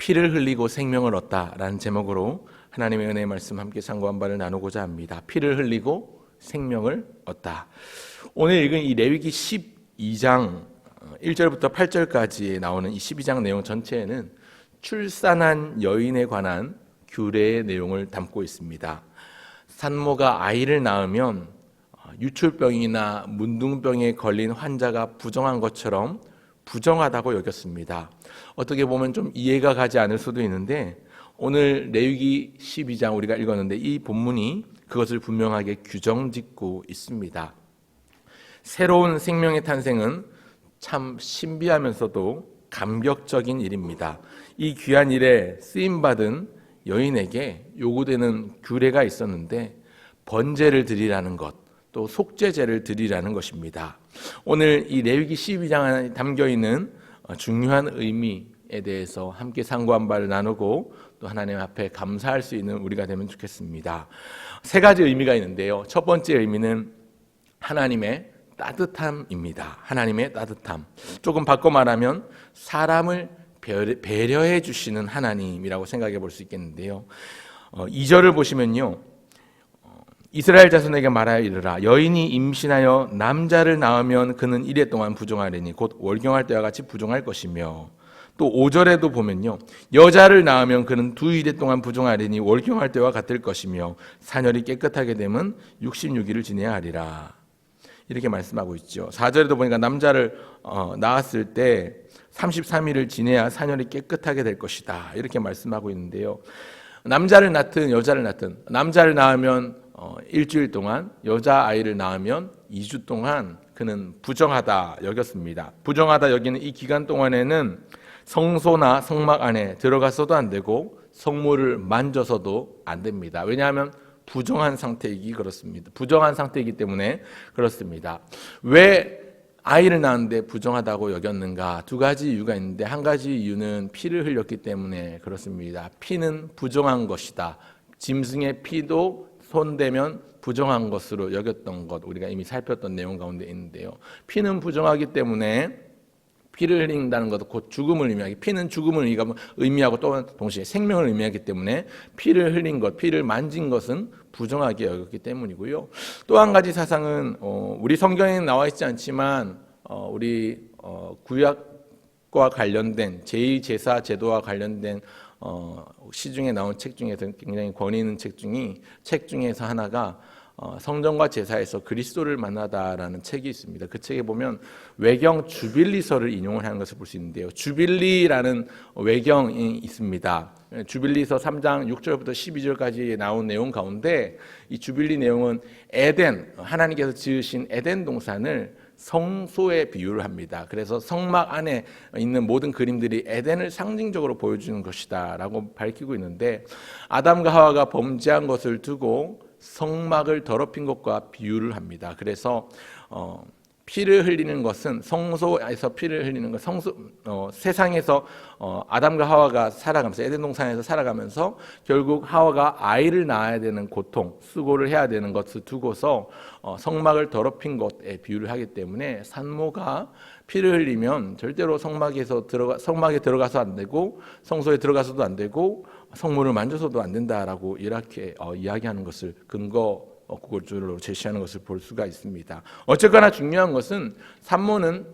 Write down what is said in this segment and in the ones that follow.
피를 흘리고 생명을 얻다라는 제목으로 하나님의 은혜의 말씀 함께 상고한 바를 나누고자 합니다. 피를 흘리고 생명을 얻다. 오늘 읽은 이 레위기 12장 1절부터 8절까지 나오는 이 12장 내용 전체에는 출산한 여인에 관한 규례의 내용을 담고 있습니다. 산모가 아이를 낳으면 유출병이나 문둥병에 걸린 환자가 부정한 것처럼 부정하다고 여겼습니다. 어떻게 보면 좀 이해가 가지 않을 수도 있는데 오늘 레위기 12장 우리가 읽었는데 이 본문이 그것을 분명하게 규정짓고 있습니다. 새로운 생명의 탄생은 참 신비하면서도 감격적인 일입니다. 이 귀한 일에 쓰임받은 여인에게 요구되는 규례가 있었는데 번제를 드리라는 것, 또 속죄제를 드리라는 것입니다. 오늘 이 레위기 12장에 담겨있는 중요한 의미에 대해서 함께 상고한 바를 나누고 또 하나님 앞에 감사할 수 있는 우리가 되면 좋겠습니다. 세 가지 의미가 있는데요. 첫 번째 의미는 하나님의 따뜻함입니다. 하나님의 따뜻함. 조금 바꿔 말하면 사람을 배려해 주시는 하나님이라고 생각해 볼 수 있겠는데요. 2절을 보시면요. 이스라엘 자손에게 말하여 이르라. 여인이 임신하여 남자를 낳으면 그는 이래 동안 부정하리니 곧 월경할 때와 같이 부정할 것이며, 또 5절에도 보면요. 여자를 낳으면 그는 두 이래 동안 부정하리니 월경할 때와 같을 것이며 사녀리 깨끗하게 되면 66일을 지내야 하리라. 이렇게 말씀하고 있죠. 4절에도 보니까 남자를 낳았을 때 33일을 지내야 사녀리 깨끗하게 될 것이다. 이렇게 말씀하고 있는데요. 남자를 낳든 여자를 낳든 남자를 낳으면 일주일 동안, 여자아이를 낳으면 2주 동안 그는 부정하다 여겼습니다. 부정하다 여기는 이 기간 동안에는 성소나 성막 안에 들어가서도 안 되고 성물을 만져서도 안 됩니다. 왜냐하면 부정한 상태이기 그렇습니다. 부정한 상태이기 때문에 그렇습니다. 왜 아이를 낳았는데 부정하다고 여겼는가? 두 가지 이유가 있는데 한 가지 이유는 피를 흘렸기 때문에 그렇습니다. 피는 부정한 것이다. 짐승의 피도 손대면 부정한 것으로 여겼던 것 우리가 이미 살폈던 내용 가운데 있는데요. 피는 부정하기 때문에 피를 흘린다는 것도 곧 죽음을 의미하기, 피는 죽음을 의미하고 또 동시에 생명을 의미하기 때문에 피를 흘린 것, 피를 만진 것은 부정하게 여겼기 때문이고요. 또 한 가지 사상은 우리 성경에는 나와 있지 않지만 우리 구약과 관련된 제2제사 제도와 관련된 시중에 나온 책 중에서 굉장히 권위 있는 책 중에서 하나가 성전과 제사에서 그리스도를 만나다라는 책이 있습니다. 그 책에 보면 외경 주빌리서를 인용을 하는 것을 볼 수 있는데요. 주빌리라는 외경이 있습니다. 주빌리서 3장 6절부터 12절까지 나온 내용 가운데 이 주빌리 내용은 에덴, 하나님께서 지으신 에덴 동산을 성소에 비유를 합니다. 그래서 성막 안에 있는 모든 그림들이 에덴을 상징적으로 보여주는 것이다 라고 밝히고 있는데, 아담과 하와가 범죄한 것을 두고 성막을 더럽힌 것과 비유를 합니다. 그래서 피를 흘리는 것은 성소에서 피를 흘리는 것, 세상에서 아담과 하와가 살아가면서 에덴 동산에서 살아가면서 결국 하와가 아이를 낳아야 되는 고통, 수고를 해야 되는 것을 두고서 성막을 더럽힌 것에 비유를 하기 때문에 산모가 피를 흘리면 절대로 성막에 들어가서 안 되고 성소에 들어가서도 안 되고 성물을 만져서도 안 된다라고 이렇게 이야기하는 것을 구절로 제시하는 것을 볼 수가 있습니다. 어쨌거나 중요한 것은 산모는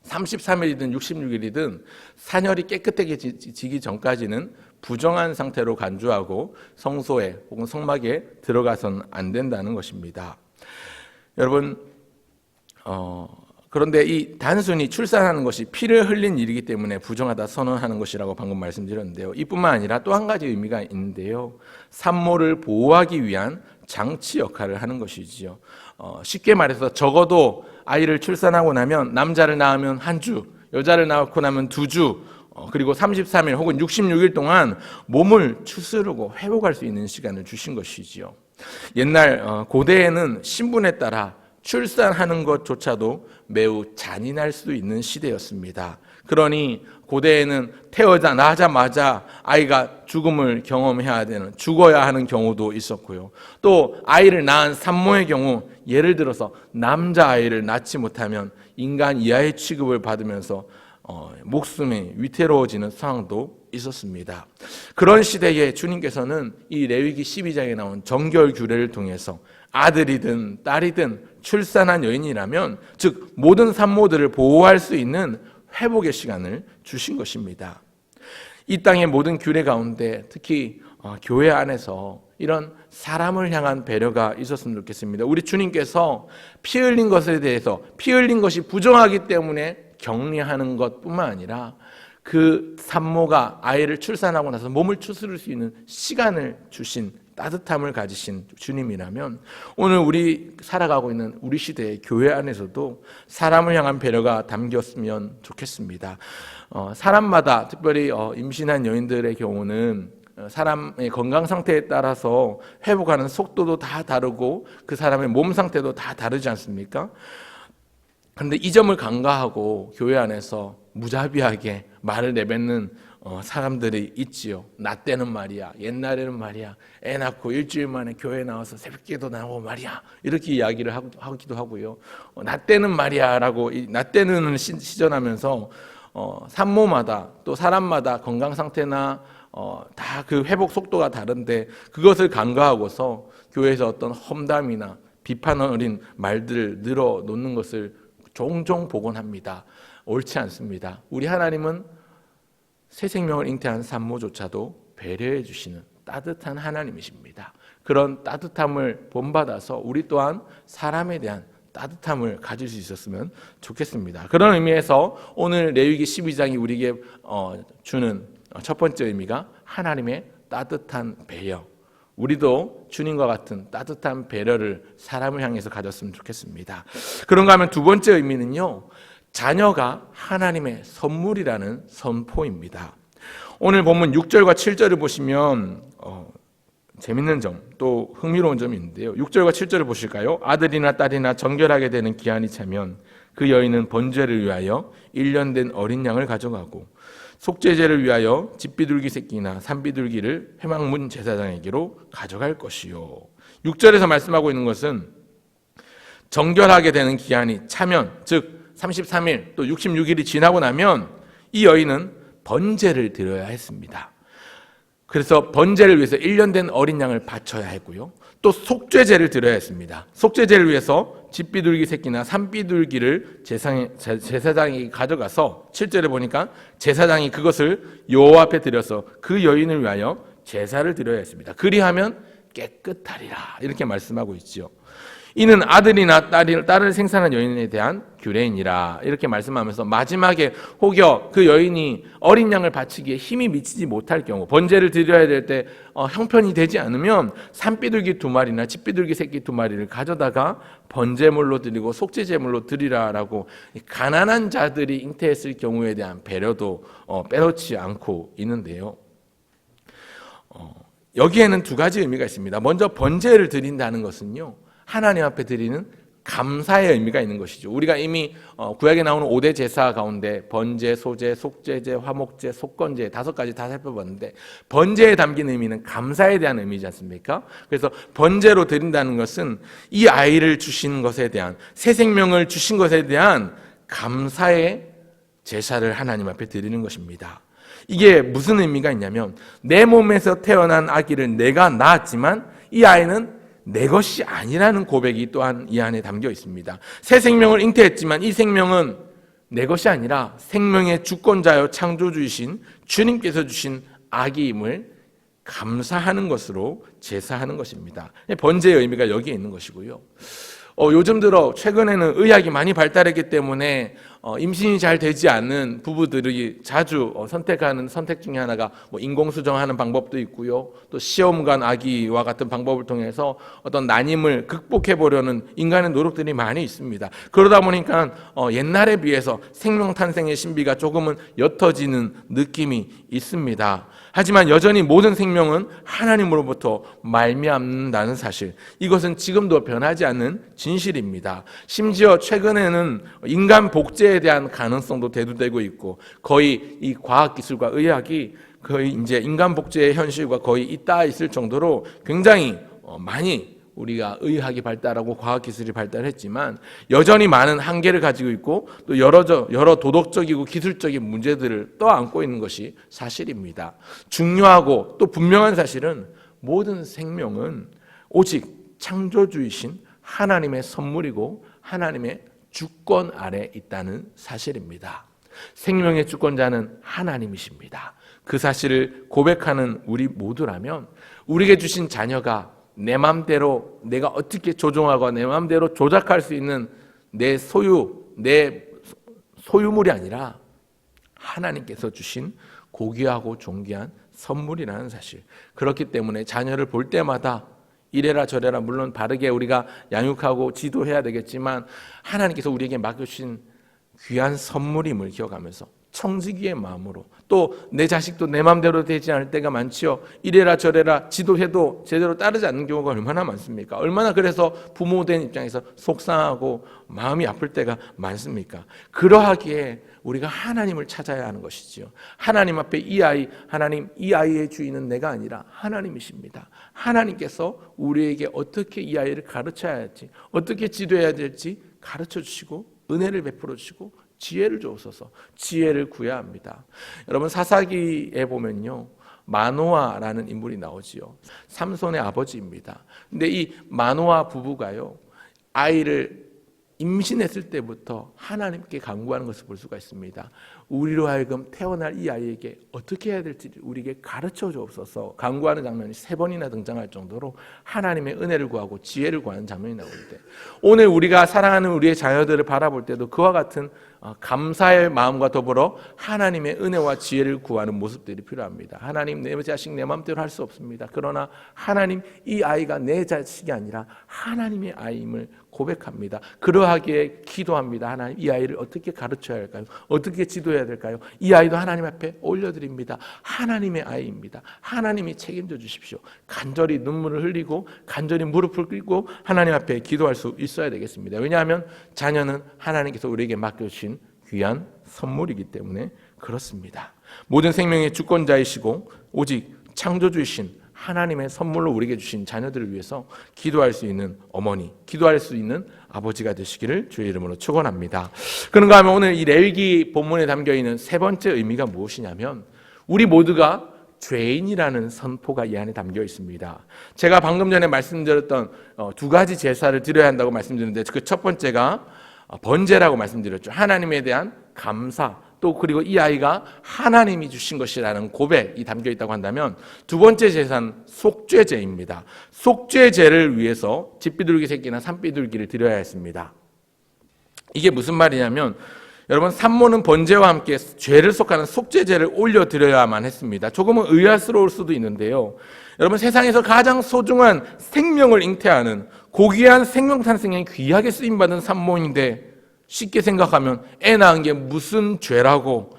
33일이든 66일이든 사녀리 깨끗해지기 전까지는 부정한 상태로 간주하고 성소에 혹은 성막에 들어가서는 안 된다는 것입니다. 여러분, 그런데 이 단순히 출산하는 것이 피를 흘린 일이기 때문에 부정하다 선언하는 것이라고 방금 말씀드렸는데요. 이뿐만 아니라 또 한 가지 의미가 있는데요. 산모를 보호하기 위한 장치 역할을 하는 것이지요. 쉽게 말해서 적어도 아이를 출산하고 나면 남자를 낳으면 한 주, 여자를 낳고 나면 2주, 그리고 33일 혹은 66일 동안 몸을 추스르고 회복할 수 있는 시간을 주신 것이지요. 옛날 고대에는 신분에 따라 출산하는 것조차도 매우 잔인할 수 있는 시대였습니다. 그러니 고대에는 낳자마자 아이가 죽음을 경험해야 되는, 죽어야 하는 경우도 있었고요. 또 아이를 낳은 산모의 경우, 예를 들어서 남자아이를 낳지 못하면 인간 이하의 취급을 받으면서 목숨이 위태로워지는 상황도 있었습니다. 그런 시대에 주님께서는 이 레위기 12장에 나온 정결 규례를 통해서 아들이든 딸이든 출산한 여인이라면 즉 모든 산모들을 보호할 수 있는 회복의 시간을 주신 것입니다. 이 땅의 모든 규례 가운데 특히 교회 안에서 이런 사람을 향한 배려가 있었으면 좋겠습니다. 우리 주님께서 피 흘린 것에 대해서 피 흘린 것이 부정하기 때문에 격리하는 것뿐만 아니라 그 산모가 아이를 출산하고 나서 몸을 추스릴 수 있는 시간을 주신 따뜻함을 가지신 주님이라면 오늘 우리 살아가고 있는 우리 시대의 교회 안에서도 사람을 향한 배려가 담겼으면 좋겠습니다. 사람마다 특별히 임신한 여인들의 경우는 사람의 건강 상태에 따라서 회복하는 속도도 다 다르고 그 사람의 몸 상태도 다 다르지 않습니까? 그런데 이 점을 간과하고 교회 안에서 무자비하게 말을 내뱉는 사람들이 있지요. 나 때는 말이야, 옛날에는 말이야, 애 낳고 일주일 만에 교회 나와서 새벽기도 나오고 말이야, 이렇게 이야기를 하기도 하고요. 나 때는 말이야 라고 나 때는 시전하면서 산모마다 또 사람마다 건강 상태나 다 그 회복 속도가 다른데 그것을 간과하고서 교회에서 어떤 험담이나 비판 어린 말들을 늘어놓는 것을 종종 보곤 합니다. 옳지 않습니다. 우리 하나님은 새 생명을 잉태한 산모조차도 배려해 주시는 따뜻한 하나님이십니다. 그런 따뜻함을 본받아서 우리 또한 사람에 대한 따뜻함을 가질 수 있었으면 좋겠습니다. 그런 의미에서 오늘 레위기 12장이 우리에게 주는 첫 번째 의미가 하나님의 따뜻한 배려. 우리도 주님과 같은 따뜻한 배려를 사람을 향해서 가졌으면 좋겠습니다. 그런가 하면 두 번째 의미는요, 자녀가 하나님의 선물이라는 선포입니다. 오늘 본문 6절과 7절을 보시면 재밌는 점, 또 흥미로운 점이 있는데요. 6절과 7절을 보실까요? 아들이나 딸이나 정결하게 되는 기한이 차면 그 여인은 번제를 위하여 1년 된 어린 양을 가져가고 속죄제를 위하여 집비둘기 새끼나 산비둘기를 회막문 제사장에게로 가져갈 것이요. 6절에서 말씀하고 있는 것은 정결하게 되는 기한이 차면, 즉 33일 또 66일이 지나고 나면 이 여인은 번제를 드려야 했습니다. 그래서 번제를 위해서 1년 된 어린 양을 바쳐야 했고요. 또 속죄제를 드려야 했습니다. 속죄제를 위해서 집비둘기 새끼나 산비둘기를 제사장이 가져가서 7절에 보니까 제사장이 그것을 여호와 앞에 드려서 그 여인을 위하여 제사를 드려야 했습니다. 그리하면 깨끗하리라 이렇게 말씀하고 있죠. 이는 아들이나 딸을 생산한 여인에 대한 규례이니라 이렇게 말씀하면서 마지막에 혹여 그 여인이 어린 양을 바치기에 힘이 미치지 못할 경우 번제를 드려야 될 때 형편이 되지 않으면 산비둘기 2마리나 집비둘기 새끼 2마리를 가져다가 번제물로 드리고 속죄제물로 드리라라고 가난한 자들이 잉태했을 경우에 대한 배려도 빼놓지 않고 있는데요. 여기에는 두 가지 의미가 있습니다. 먼저 번제를 드린다는 것은요, 하나님 앞에 드리는 감사의 의미가 있는 것이죠. 우리가 이미 구약에 나오는 5대 제사 가운데 번제, 소제, 속죄제, 화목제, 속건제 5가지 다 살펴봤는데 번제에 담긴 의미는 감사에 대한 의미지 않습니까? 그래서 번제로 드린다는 것은 이 아이를 주신 것에 대한, 새 생명을 주신 것에 대한 감사의 제사를 하나님 앞에 드리는 것입니다. 이게 무슨 의미가 있냐면 내 몸에서 태어난 아기를 내가 낳았지만 이 아이는 내 것이 아니라는 고백이 또한 이 안에 담겨 있습니다. 새 생명을 잉태했지만 이 생명은 내 것이 아니라 생명의 주권자여 창조주이신 주님께서 주신 아기임을 감사하는 것으로 제사하는 것입니다. 번제의 의미가 여기에 있는 것이고요. 요즘 들어 최근에는 의학이 많이 발달했기 때문에 임신이 잘 되지 않는 부부들이 자주 선택하는 선택 중에 하나가 인공수정하는 방법도 있고요. 또 시험관 아기와 같은 방법을 통해서 어떤 난임을 극복해 보려는 인간의 노력들이 많이 있습니다. 그러다 보니까 옛날에 비해서 생명 탄생의 신비가 조금은 옅어지는 느낌이 있습니다. 하지만 여전히 모든 생명은 하나님으로부터 말미암는다는 사실, 이것은 지금도 변하지 않는 진실입니다. 심지어 최근에는 인간 복제에 대한 가능성도 대두되고 있고 거의 이 과학기술과 의학이 거의 이제 인간 복제의 현실과 거의 잇닿아 있을 정도로 굉장히 많이 우리가 의학이 발달하고 과학기술이 발달했지만 여전히 많은 한계를 가지고 있고 또 여러 도덕적이고 기술적인 문제들을 떠안고 있는 것이 사실입니다. 중요하고 또 분명한 사실은 모든 생명은 오직 창조주이신 하나님의 선물이고 하나님의 주권 아래 있다는 사실입니다. 생명의 주권자는 하나님이십니다. 그 사실을 고백하는 우리 모두라면 우리에게 주신 자녀가 내 마음대로 내가 어떻게 조종하고 내 마음대로 조작할 수 있는 내 소유물이 아니라 하나님께서 주신 고귀하고 존귀한 선물이라는 사실. 그렇기 때문에 자녀를 볼 때마다 이래라 저래라 물론 바르게 우리가 양육하고 지도해야 되겠지만 하나님께서 우리에게 맡겨주신 귀한 선물임을 기억하면서 청지기의 마음으로 또 내 자식도 내 마음대로 되지 않을 때가 많지요. 이래라 저래라 지도해도 제대로 따르지 않는 경우가 얼마나 많습니까? 얼마나 그래서 부모된 입장에서 속상하고 마음이 아플 때가 많습니까? 그러하기에 우리가 하나님을 찾아야 하는 것이지요. 하나님 앞에 이 아이, 하나님 이 아이의 주인은 내가 아니라 하나님이십니다. 하나님께서 우리에게 어떻게 이 아이를 가르쳐야 할지 어떻게 지도해야 될지 가르쳐 주시고 은혜를 베풀어 주시고 지혜를 주옵소서. 지혜를 구해야 합니다. 여러분 사사기에 보면요 마노아라는 인물이 나오지요. 삼손의 아버지입니다. 근데 이 마노아 부부가요 아이를 임신했을 때부터 하나님께 간구하는 것을 볼 수가 있습니다. 우리로 하여금 태어날 이 아이에게 어떻게 해야 될지 우리에게 가르쳐 주옵소서 간구하는 장면이 3번이나 등장할 정도로 하나님의 은혜를 구하고 지혜를 구하는 장면이 나오는데 오늘 우리가 사랑하는 우리의 자녀들을 바라볼 때도 그와 같은 감사의 마음과 더불어 하나님의 은혜와 지혜를 구하는 모습들이 필요합니다. 하나님 내 자식 내 마음대로 할 수 없습니다. 그러나 하나님 이 아이가 내 자식이 아니라 하나님의 아이임을 고백합니다. 그러하기에 기도합니다. 하나님 이 아이를 어떻게 가르쳐야 할까요? 어떻게 지도해야 될까요? 이 아이도 하나님 앞에 올려드립니다. 하나님의 아이입니다. 하나님이 책임져 주십시오. 간절히 눈물을 흘리고 간절히 무릎을 꿇고 하나님 앞에 기도할 수 있어야 되겠습니다. 왜냐하면 자녀는 하나님께서 우리에게 맡겨주신 귀한 선물이기 때문에 그렇습니다. 모든 생명의 주권자이시고 오직 창조주이신 하나님의 선물로 우리에게 주신 자녀들을 위해서 기도할 수 있는 어머니, 기도할 수 있는 아버지가 되시기를 주의 이름으로 축원합니다. 그런가 하면 오늘 이 레위기 본문에 담겨있는 3번째 의미가 무엇이냐면 우리 모두가 죄인이라는 선포가 이 안에 담겨 있습니다. 제가 방금 전에 말씀드렸던 2가지 제사를 드려야 한다고 말씀드렸는데 그 첫 번째가 번제라고 말씀드렸죠. 하나님에 대한 감사 또 그리고 이 아이가 하나님이 주신 것이라는 고백이 담겨 있다고 한다면 두 번째 제사는 속죄제입니다. 속죄제를 위해서 집비둘기 새끼나 산비둘기를 드려야 했습니다. 이게 무슨 말이냐면 여러분 산모는 번제와 함께 죄를 속하는 속죄제를 올려드려야만 했습니다. 조금은 의아스러울 수도 있는데요. 여러분 세상에서 가장 소중한 생명을 잉태하는 고귀한 생명 탄생에 귀하게 쓰임받은 산모인데 쉽게 생각하면 애 낳은 게 무슨 죄라고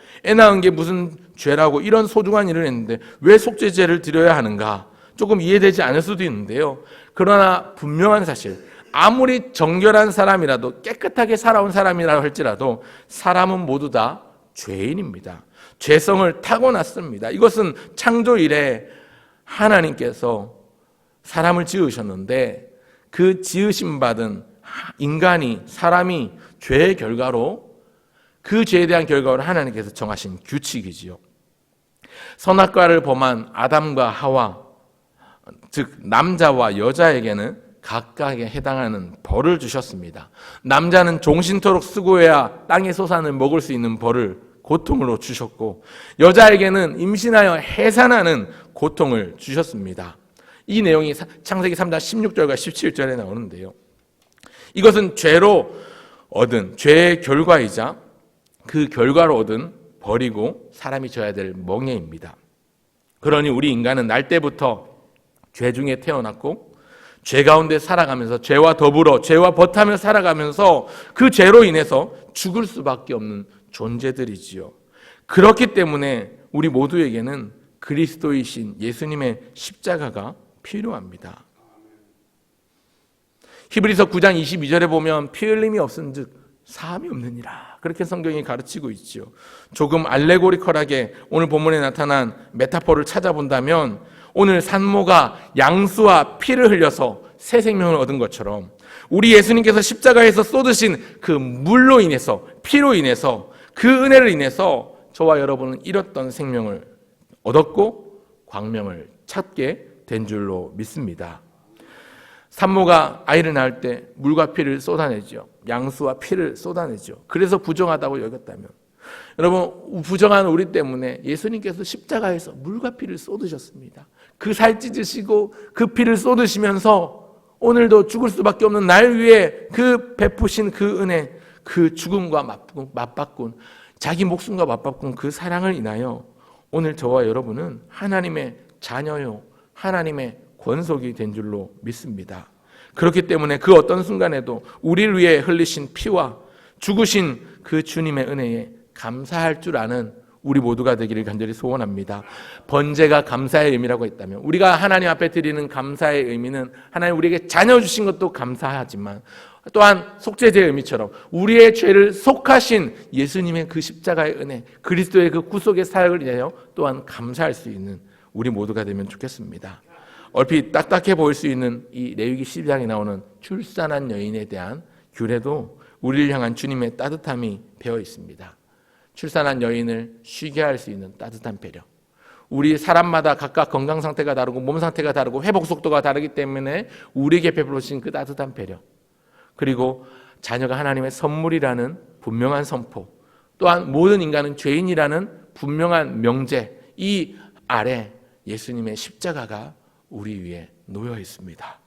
이런 소중한 일을 했는데 왜 속죄제를 드려야 하는가 조금 이해되지 않을 수도 있는데요. 그러나 분명한 사실 아무리 정결한 사람이라도 깨끗하게 살아온 사람이라 할지라도 사람은 모두 다 죄인입니다. 죄성을 타고났습니다. 이것은 창조 이래 하나님께서 사람을 지으셨는데 그 지으심 받은 사람이 죄의 결과로 그 죄에 대한 결과로 하나님께서 정하신 규칙이지요. 선악과를 범한 아담과 하와 즉 남자와 여자에게는 각각에 해당하는 벌을 주셨습니다. 남자는 종신토록 수고해야 땅의 소산을 먹을 수 있는 벌을 고통으로 주셨고 여자에게는 임신하여 해산하는 고통을 주셨습니다. 이 내용이 창세기 3장 16절과 17절에 나오는데요. 이것은 죄로 얻은 죄의 결과이자 그 결과로 얻은 벌이고 사람이 져야 될 멍에입니다. 그러니 우리 인간은 날 때부터 죄 중에 태어났고 죄 가운데 살아가면서 죄와 더불어 죄와 버타며 살아가면서 그 죄로 인해서 죽을 수밖에 없는 존재들이지요. 그렇기 때문에 우리 모두에게는 그리스도이신 예수님의 십자가가 필요합니다. 히브리서 9장 22절에 보면 피 흘림이 없은즉 사함이 없느니라 그렇게 성경이 가르치고 있지요. 조금 알레고리컬하게 오늘 본문에 나타난 메타포를 찾아본다면 오늘 산모가 양수와 피를 흘려서 새 생명을 얻은 것처럼 우리 예수님께서 십자가에서 쏟으신 그 물로 인해서, 피로 인해서, 그 은혜를 인해서 저와 여러분은 잃었던 생명을 얻었고 광명을 찾게 된 줄로 믿습니다. 산모가 아이를 낳을 때 물과 피를 쏟아내죠. 양수와 피를 쏟아내죠. 그래서 부정하다고 여겼다면, 여러분, 부정한 우리 때문에 예수님께서 십자가에서 물과 피를 쏟으셨습니다. 그 살 찢으시고 그 피를 쏟으시면서 오늘도 죽을 수밖에 없는 날 위해 그 베푸신 그 은혜, 그 죽음과 맞바꾼, 자기 목숨과 맞바꾼 그 사랑을 인하여 오늘 저와 여러분은 하나님의 자녀요, 하나님의 권속이 된 줄로 믿습니다. 그렇기 때문에 그 어떤 순간에도 우리를 위해 흘리신 피와 죽으신 그 주님의 은혜에 감사할 줄 아는 우리 모두가 되기를 간절히 소원합니다. 번제가 감사의 의미라고 했다면, 우리가 하나님 앞에 드리는 감사의 의미는 하나님 우리에게 자녀 주신 것도 감사하지만 또한 속죄제의 의미처럼 우리의 죄를 속하신 예수님의 그 십자가의 은혜, 그리스도의 그 구속의 사역을 위하여 또한 감사할 수 있는 우리 모두가 되면 좋겠습니다. 얼핏 딱딱해 보일 수 있는 이 레위기 12장에 나오는 출산한 여인에 대한 규례도 우리를 향한 주님의 따뜻함이 배어 있습니다. 출산한 여인을 쉬게 할 수 있는 따뜻한 배려. 우리 사람마다 각각 건강 상태가 다르고 몸 상태가 다르고 회복 속도가 다르기 때문에 우리에게 베풀어진 그 따뜻한 배려, 그리고 자녀가 하나님의 선물이라는 분명한 선포, 또한 모든 인간은 죄인이라는 분명한 명제, 이 아래 예수님의 십자가가 우리 위에 놓여 있습니다.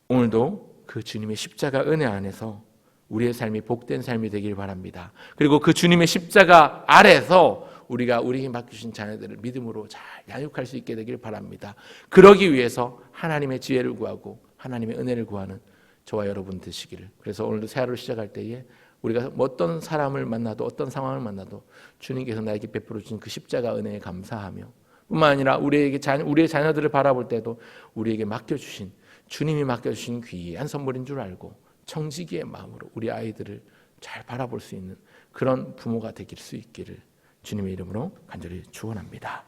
오늘도 그 주님의 십자가 은혜 안에서 우리의 삶이 복된 삶이 되길 바랍니다. 그리고 그 주님의 십자가 아래서 우리가 우리에게 맡기신 자녀들을 믿음으로 잘 양육할 수 있게 되길 바랍니다. 그러기 위해서 하나님의 지혜를 구하고 하나님의 은혜를 구하는 저와 여러분 되시기를. 그래서 오늘도 새 하루를 시작할 때에 우리가 어떤 사람을 만나도 어떤 상황을 만나도 주님께서 나에게 베풀어 주신 그 십자가 은혜에 감사하며, 뿐만 아니라 우리의 자녀들을 바라볼 때도 우리에게 맡겨주신, 주님이 맡겨주신 귀한 선물인 줄 알고 청지기의 마음으로 우리 아이들을 잘 바라볼 수 있는 그런 부모가 되길 수 있기를 주님의 이름으로 간절히 축원합니다.